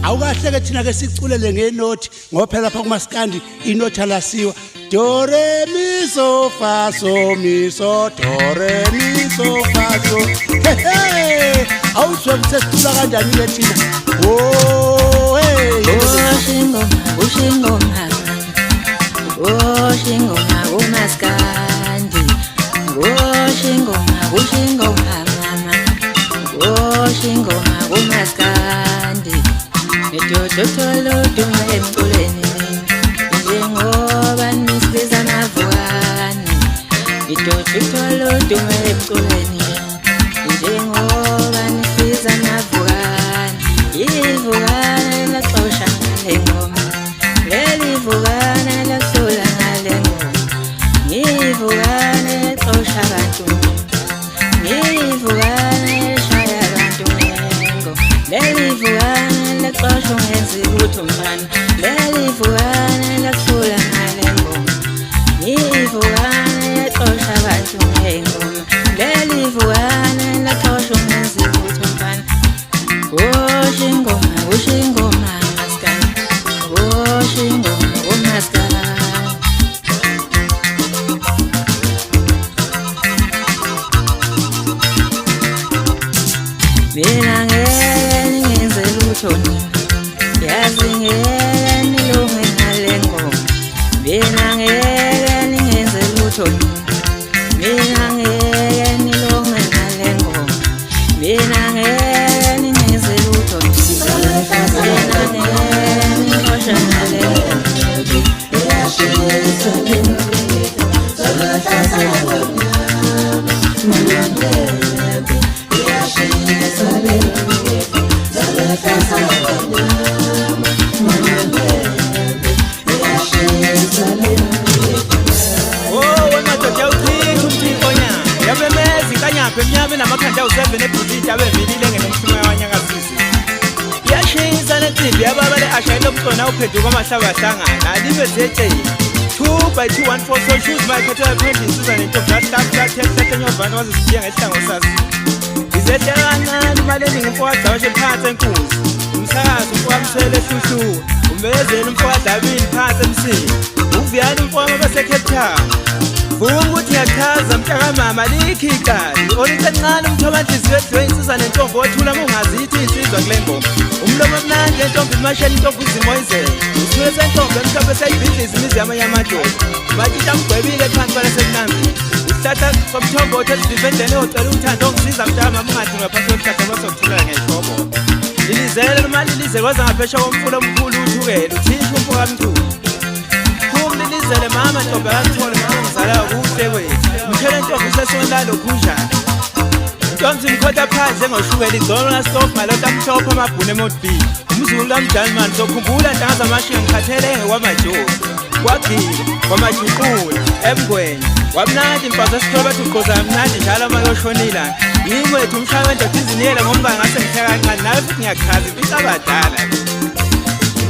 Awukahle ke thina ke siculele ngenothi ngoba phela lapha kumaskandi inothi alasiwa do re mi so fa so mi so do re mi so fa so hey awuzwe sesicula kanjani ke thina oh hey ushingo umaskandi ushingo umaskandi Tolo duma emculeni njengoba nisibiza amavukani Tolo duma emculeni njengoba nisibiza amavukani Ivukana laxosha ngale ngoma Leli vukana laxola ngale ngoma Ngivukana laxosha abantu Ngivukana lashaya abantu ngengo Leli vukana Laxosha ngezibutho mfana Leli vukana laxula ngale ngoma Ivukana yaxosha abantu ngengoma Leli vukana laxosha ngezibutho mfana Ushingoma maskani Ushingoma maskani Mina ngeke ngenze lutho Yazi ngeke nilunge ngale ngoma Mina ngeke ngenze lutho Mina ngeke nilunge ngale ngoma Mina ngeke ngenze lutho Mina ngeke nilosha ngale ngoma Mnyame namakhanda u7 ebhutitha abevilile ngenomhlumo yawanyakazisi Yashisa netimbi yababale ashayela ubucona upheduka amahlaba ahlangana alibe zetsheni 2x214 so shoes my cattle painting Susan into flat tap nyovana wazishiya ngehlango sasi Izehle kancane imali eningi umfowabo washe phansi enkunzi Umsakazo umfowamsele ehluhlu Umbezela umfowabo adabini phansi emsini Uviyani umfowabo bese Cape Town Vuka ukuthi ngiyachaza mntaka mama likhi iqali Olithi encane umthoba inhliziyo edliwe insizwa nentombi othula mungazithi insizwa kule ngoma Umlomo omnandi entombi imashela intombi izimoyizela Usithule sentombi emhlophe esayibhidliza imizi yamanye amadoda Batshitsha mgwebile phansi kwalesemnambini Isihlahla somthombothi esivivendleni ocela uthando ongisiza mntaka mama ungathi ngaphansi kwesihlahla kwasokuthulela ngeshobho Lilizele noma lilize kwaza ngaphesha komfula omkhulu uthukele uthisha umfo kamthulu Lilizele mama ntombi akathole ngizala kuhle wethu Mthele ntombi sesona lokhunjana Ntombi imkhotha phansi ngoshukela igcolo nasofa malota amhlophe amabhune emotbili Umzulu kamdali manje sokhumbula ntanga zamashiya ngikhathele ngekwamajosi Kwagile kwamajuqula emgwenya wamnandi mfazi esikhole bathi ugqoza mnandi njalo uma yoshonila yimi wethu umshaya wendoda iziniyela ngoba ngase ngihleka kancane nawe futhi ngiyakhaza impilo abadala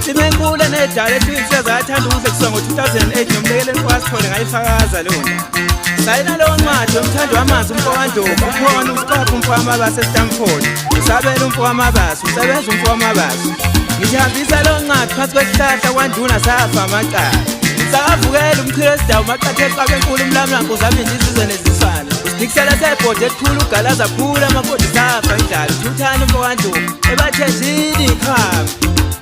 simenkulu nedala ethinseza yathanda ukudla kusuka ngo-2008 nomlekeleni kwasithole ngayifakaza leyo ndaba sayina leyo ncwadi yomthando wamanzi umfo kaNdlovu ukhona usiqapha umfo wamabasi eStamford usabela umfo wamabasi usebenza umfo wamabasi ngihambisa leyo ncwadi phansi kwesihlahla kwanduna safa amacala sakavukela umchilo esidawu maqathe eqabe enkulu umlamlango uzame indizizwe neziswana usidikisela sebhodi elikhulu ugalaza phula amabhodi safa indlala uthuthana umfo kaNdlovu ebathenjini ikhambi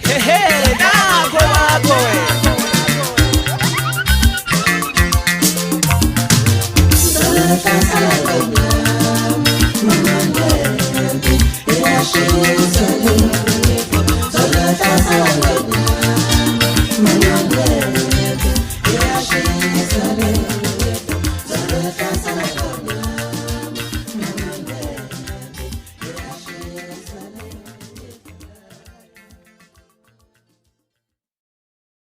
hehe nakho lapho wena Zalata